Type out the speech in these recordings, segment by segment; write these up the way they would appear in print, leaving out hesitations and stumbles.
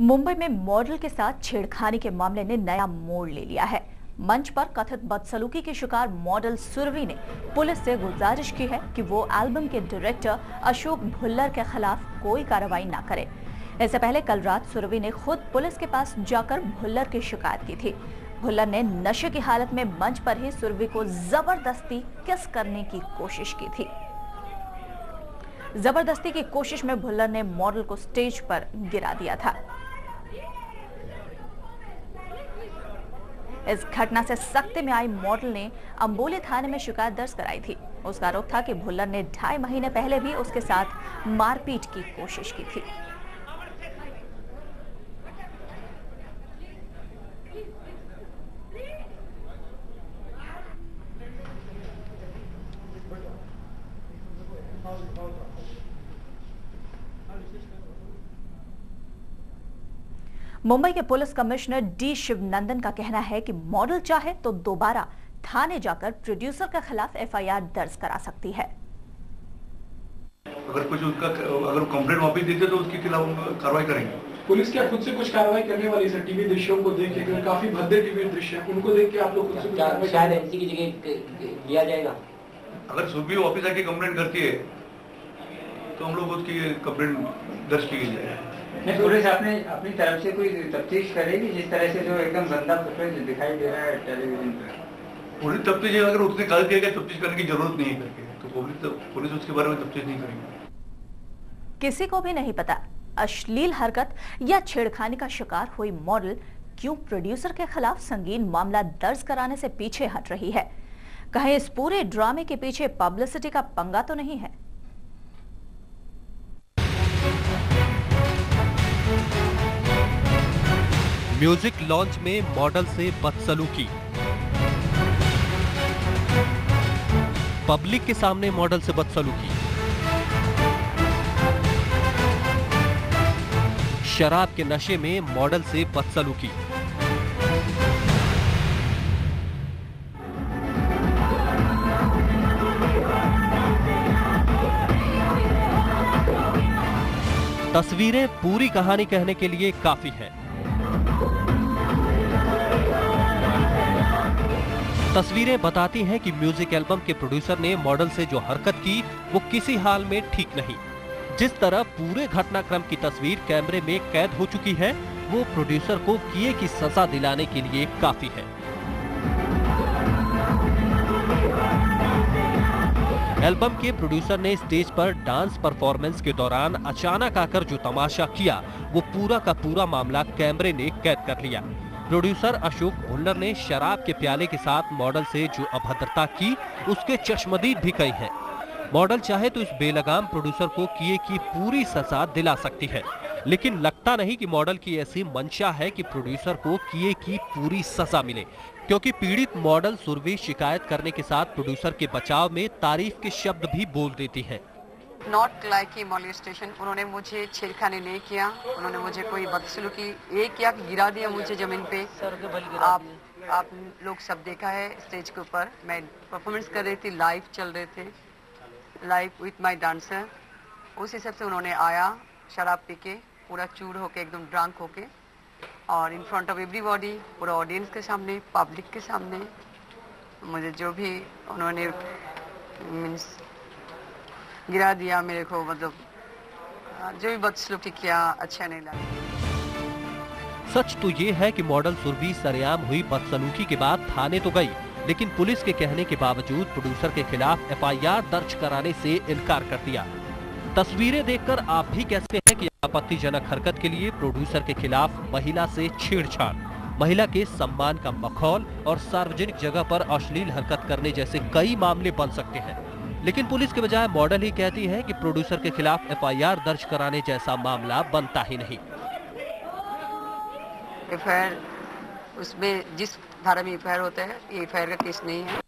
मुंबई में मॉडल के साथ छेड़खानी के मामले ने नया मोड़ ले लिया है। मंच पर कथित बदसलूकी के शिकार मॉडल सुरभि ने पुलिस से गुजारिश की है कि वो एल्बम के डायरेक्टर अशोक भुल्लर के खिलाफ कोई कार्रवाई न करे। इससे पहले कल रात सुरभि ने खुद पुलिस के पास जाकर भुल्लर की शिकायत की थी। भुल्लर ने नशे की हालत में मंच पर ही सुरभि को जबरदस्ती किस करने की कोशिश की थी। जबरदस्ती की कोशिश में भुल्लर ने मॉडल को स्टेज पर गिरा दिया था। इस घटना से सख्ते में आई मॉडल ने अंबोली थाने में शिकायत दर्ज कराई थी। उसका आरोप था कि भुल्लर ने 2.5 महीने पहले भी उसके साथ मारपीट की कोशिश की थी। मुंबई के पुलिस कमिश्नर डी शिवनंदन का कहना है कि मॉडल चाहे तो दोबारा थाने जाकर प्रोड्यूसर के खिलाफ एफआईआर दर्ज करा सकती है। अगर कुछ उसका अगर कंप्लेंट वापस देते तो उसके खिलाफ कार्रवाई करेंगे। पुलिस क्या खुद से कुछ कार्रवाई करने वाली है? टीवी दृश्यों को देख के काफी भद्दे टीवी दृश्य हैं, उनको देख के आप लोग खुद से कुछ कार्रवाई शायद एनसी की जगह लिया जाएगा। अगर सुबह वापस आके कंप्लेंट करती है तो हम लोग उसकी कंप्लेंट दर्ज की जाएगी। पुलिस अपनी तरफ से कोई तफ्तीश करेगी, जिस तरह से जो एकदम गंदा फुटेज दिखाई दे रहा है टेलीविजन पर। पुलिस तफ्तीश अगर उसने कहा कि तफ्तीश करने की जरूरत नहीं है करके तो पुलिस उसके बारे में तफ्तीश नहीं करेगी। किसी को भी नहीं पता अश्लील हरकत या छेड़खानी का शिकार हुई मॉडल क्यों प्रोड्यूसर के खिलाफ संगीन मामला दर्ज कराने से पीछे हट रही है। कहीं इस पूरे ड्रामे के पीछे पब्लिसिटी का पंगा तो नहीं है। म्यूजिक लॉन्च में मॉडल से बदसलूकी, पब्लिक के सामने मॉडल से बदसलूकी, शराब के नशे में मॉडल से बदसलूकी, तस्वीरें पूरी कहानी कहने के लिए काफी है। तस्वीरें बताती हैं कि म्यूजिक एल्बम के प्रोड्यूसर ने मॉडल से जो हरकत की वो किसी हाल में ठीक नहीं। जिस तरह पूरे घटनाक्रम की तस्वीर कैमरे में कैद हो चुकी है वो प्रोड्यूसर को किए की सजा दिलाने के लिए काफी है। एल्बम के प्रोड्यूसर ने स्टेज पर डांस परफॉर्मेंस के दौरान अचानक आकर जो तमाशा किया वो पूरा का पूरा मामला कैमरे ने कैद कर लिया। प्रोड्यूसर अशोक भुल्लर ने शराब के प्याले के साथ मॉडल से जो अभद्रता की उसके चश्मदीद भी कई हैं। मॉडल चाहे तो इस बेलगाम प्रोड्यूसर को किए की पूरी सजा दिला सकती है, लेकिन लगता नहीं कि मॉडल की ऐसी मंशा है कि प्रोड्यूसर को किए की पूरी सजा मिले, क्योंकि पीड़ित मॉडल सुरभि शिकायत करने के साथ प्रोड्यूसर के बचाव में तारीफ के शब्द भी बोल देती है। Not like a molestation. उन्होंने मुझे छेड़खानी नहीं किया, उन्होंने मुझे कोई बदसलूकी ये किया कि गिरा दिया मुझे जमीन पे। आप लोग सब देखा है स्टेज के ऊपर मैं परफॉर्मेंस कर रही थी, लाइव चल रहे थे, लाइव विथ माय डांसर। उस हिसाब से उन्होंने आया शराब पी के, पूरा चूर होके, एकदम ड्रंक होके, और इन फ्रंट ऑफ एवरीबॉडी, पूरा ऑडियंस के सामने, पब्लिक के सामने मुझे जो भी उन्होंने मीन्स गिरा दिया मेरे को, मतलब जो भी बदसलूकी किया अच्छा नहीं लगा। सच तो ये है कि मॉडल सुरभि सरेआम हुई बदसलूकी के बाद थाने तो गई, लेकिन पुलिस के कहने के बावजूद प्रोड्यूसर के खिलाफ एफआईआर दर्ज कराने से इनकार कर दिया। तस्वीरें देखकर आप भी कहते हैं कि आपत्तिजनक हरकत के लिए प्रोड्यूसर के खिलाफ महिला से छेड़छाड़, महिला के सम्मान का मखौल और सार्वजनिक जगह पर अश्लील हरकत करने जैसे कई मामले बन सकते हैं, लेकिन पुलिस के बजाय मॉडल ही कहती है कि प्रोड्यूसर के खिलाफ एफआईआर दर्ज कराने जैसा मामला बनता ही नहीं। एफआईआर उसमें जिस धारा में एफआईआर होता है, ये एफआईआर का केस नहीं है।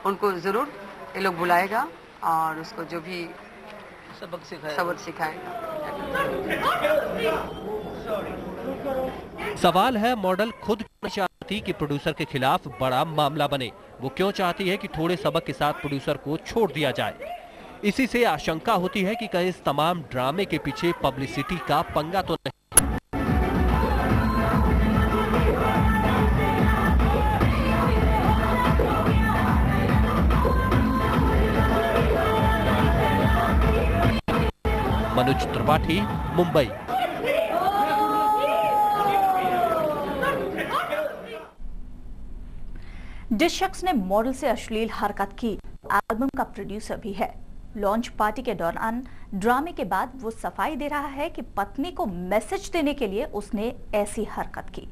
उनको जरूर ये लोग बुलाएगा और उसको जो भी सबक सिखाएगा। सवाल है मॉडल खुद क्यों चाहती कि प्रोड्यूसर के खिलाफ बड़ा मामला बने। वो क्यों चाहती है कि थोड़े सबक के साथ प्रोड्यूसर को छोड़ दिया जाए। इसी से आशंका होती है कि कहीं इस तमाम ड्रामे के पीछे पब्लिसिटी का पंगा तो नहीं। मनोज त्रिपाठी, मुंबई। जिस शख्स ने मॉडल से अश्लील हरकत की, एल्बम का प्रोड्यूसर भी है। लॉन्च पार्टी के दौरान ड्रामे के बाद वो सफाई दे रहा है कि पत्नी को मैसेज देने के लिए उसने ऐसी हरकत की।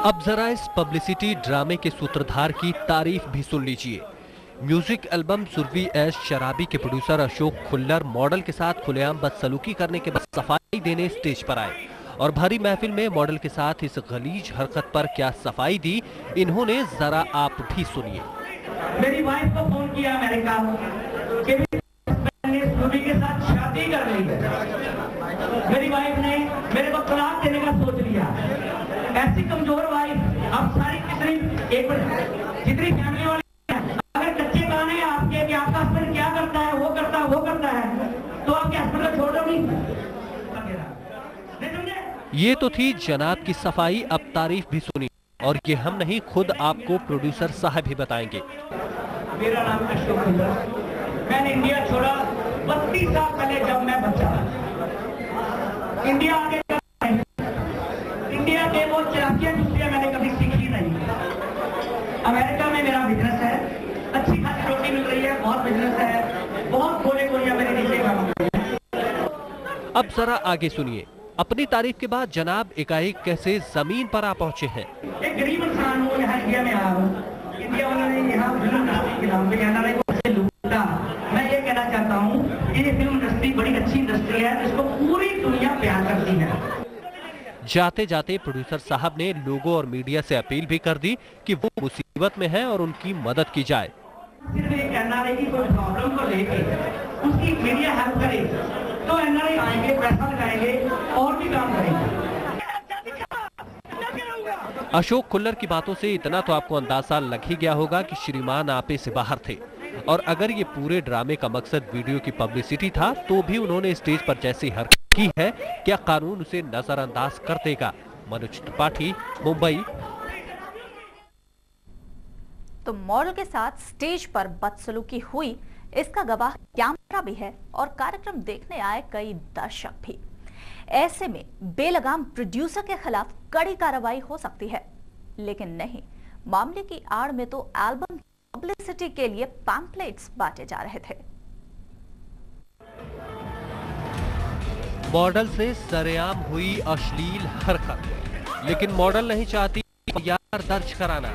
अब जरा इस पब्लिसिटी ड्रामे के सूत्रधार की तारीफ भी सुन लीजिए। म्यूजिक एल्बम सुरभि एज शराबी के प्रोड्यूसर अशोक खुल्लर मॉडल के साथ खुलेआम बदसलूकी करने के बाद सफाई देने स्टेज पर आए और भरी महफिल में मॉडल के साथ इस गलीज हरकत पर क्या सफाई दी, इन्होंने जरा आप भी सुनिए। मेरी वाइफ को फोन किया अमेरिका कि मैंने सुरभि के साथ शादी कर ली है। मेरी वाइफ ने मेरे को तलाक देने का सोच लिया। ऐसी कमजोर वाइफ अब सारी जितनी फैमिली वाली अगर कच्चे कान है आपके कि आपका हस्बैंड क्या करता है, वो करता है, तो आपके हस्बैंड को छोड़ दो नहीं। ये तो थी जनाब की सफाई, अब तारीफ भी सुनी और ये हम नहीं खुद आपको प्रोड्यूसर साहब ही बताएंगे। मेरा नाम अशोक खुल्लर। मैंने इंडिया छोड़ा 32 साल पहले जब मैं बच्चा था। इंडिया आगे इंडिया के वो चलाकियां दूसरियां मैंने कभी सीखी नहीं। अमेरिका में मेरा बिजनेस है, अच्छी खासी रोटी मिल रही है, बहुत बिजनेस है, बहुत गोले गोलियां मेरे नीचे काम कर रही है। अब जरा आगे सुनिए। अपनी तारीफ के बाद जनाब एकाएक कैसे जमीन पर आ पहुंचे हैं। एक गरीब इंसान हूँ, यहाँ इंडिया में आया हूँ। इंडिया उन्होंने यहाँ फिल्म इंडस्ट्री के नाम पे एनआरआई को लूटा। मैं ये कहना चाहता हूँ कि ये फिल्म इंडस्ट्री बड़ी अच्छी इंडस्ट्री है, जिसको पूरी दुनिया प्यार करती है। जाते जाते प्रोड्यूसर साहब ने लोगों और मीडिया से अपील भी कर दी कि वो मुसीबत में हैं और उनकी मदद की जाए। सिर्फ एक एनआरआई की कोई प्रॉब्लम को लेके उसकी मीडिया हेल्प करे तो एनआरआई आएंगे, पैसा लगाएंगे और भी काम करेंगे। अशोक खुल्लर की बातों से इतना तो आपको अंदाजा लग ही गया होगा कि श्रीमान आपे से बाहर थे और अगर ये पूरे ड्रामे का मकसद वीडियो की पब्लिसिटी था तो भी उन्होंने स्टेज पर जैसी हरकत की है, क्या कानून उसे नजरअंदाज कर देगा? मनोज त्रिपाठी, मुंबई। तो मॉडल के साथ स्टेज पर बदसलूकी हुई, इसका गवाह कैमरा भी है और कार्यक्रम देखने आए कई दर्शक भी। ऐसे में बेलगाम प्रोड्यूसर के खिलाफ कड़ी कार्रवाई हो सकती है, लेकिन नहीं, मामले की आड़ में तो एल्बम पब्लिसिटी के लिए पैम्पलेट्स बांटे जा रहे थे। मॉडल से सरेआम हुई अश्लील हरकत, लेकिन मॉडल नहीं चाहती यार दर्ज कराना।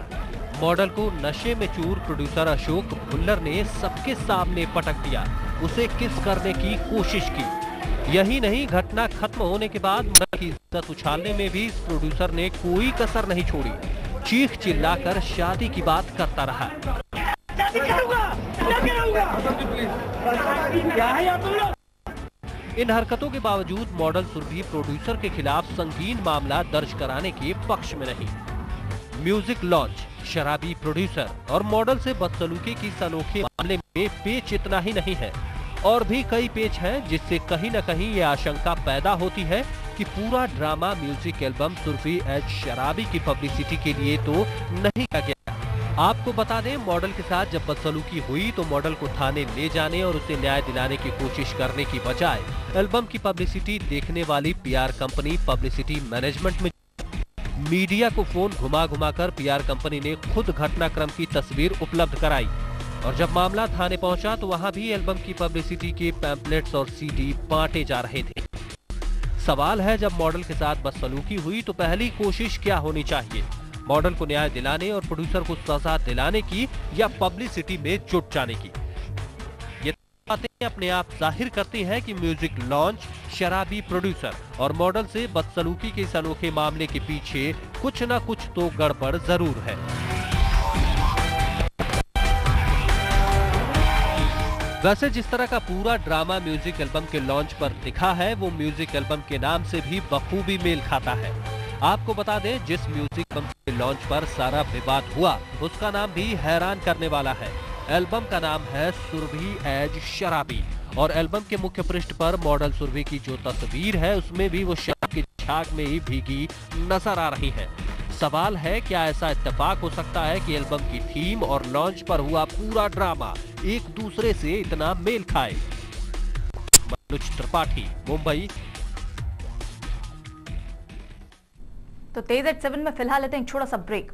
मॉडल को नशे में चूर प्रोड्यूसर अशोक खुल्लर ने सबके सामने पटक दिया, उसे किस करने की कोशिश की। यही नहीं, घटना खत्म होने के बाद मॉडल की इज्जत उछालने में भी प्रोड्यूसर ने कोई कसर नहीं छोड़ी, चीख चिल्लाकर शादी की बात करता रहा। इन हरकतों के बावजूद मॉडल सुरभि प्रोड्यूसर के खिलाफ संगीन मामला दर्ज कराने के पक्ष में नहीं। म्यूजिक लॉन्च, शराबी प्रोड्यूसर और मॉडल से बदसलूकी की इस अनोखे मामले में पेच इतना ही नहीं है, और भी कई पेच हैं, जिससे कहीं न कहीं ये आशंका पैदा होती है कि पूरा drama music album Surabhi as Sharabi की पब्लिसिटी के लिए तो नहीं किया गया। आपको बता दें, मॉडल के साथ जब बदसलूकी हुई तो मॉडल को थाने ले जाने और उसे न्याय दिलाने की कोशिश करने की बजाय एल्बम की पब्लिसिटी देखने वाली पीआर कंपनी पब्लिसिटी मैनेजमेंट में मीडिया को फोन घुमा कर पीआर कंपनी ने खुद घटनाक्रम की तस्वीर उपलब्ध कराई और जब मामला थाने पहुंचा तो वहां भी एल्बम की पब्लिसिटी के पैम्पलेट्स और सीडी बांटे जा रहे थे। सवाल है, जब मॉडल के साथ बदसलूकी हुई तो पहली कोशिश क्या होनी चाहिए? मॉडल को न्याय दिलाने और प्रोड्यूसर को सजा दिलाने की या पब्लिसिटी में जुट जाने की? ये बातें अपने आप जाहिर करती हैं कि म्यूजिक लॉन्च, शराबी प्रोड्यूसर और मॉडल से बदसलूकी के इस अनोखे मामले के पीछे कुछ न कुछ तो गड़बड़ जरूर है। वैसे जिस तरह का पूरा ड्रामा म्यूजिक एल्बम के लॉन्च पर दिखा है, वो म्यूजिक एल्बम के नाम से भी बखूबी मेल खाता है। आपको बता दें, जिस म्यूजिक एल्बम के लॉन्च पर सारा विवाद हुआ उसका नाम भी हैरान करने वाला है। एल्बम का नाम है सुरभि एज शराबी और एल्बम के मुख्य पृष्ठ पर मॉडल सुरभि की जो तस्वीर है उसमें भी वो शराब की झाग में ही भीगी नजर आ रही है। सवाल है, क्या ऐसा इत्तेफाक हो सकता है कि एल्बम की थीम और लॉन्च पर हुआ पूरा ड्रामा एक दूसरे से इतना मेल खाए? मनोज त्रिपाठी, मुंबई। तो तेज एट 7 में फिलहाल लेते हैं एक छोटा सा ब्रेक।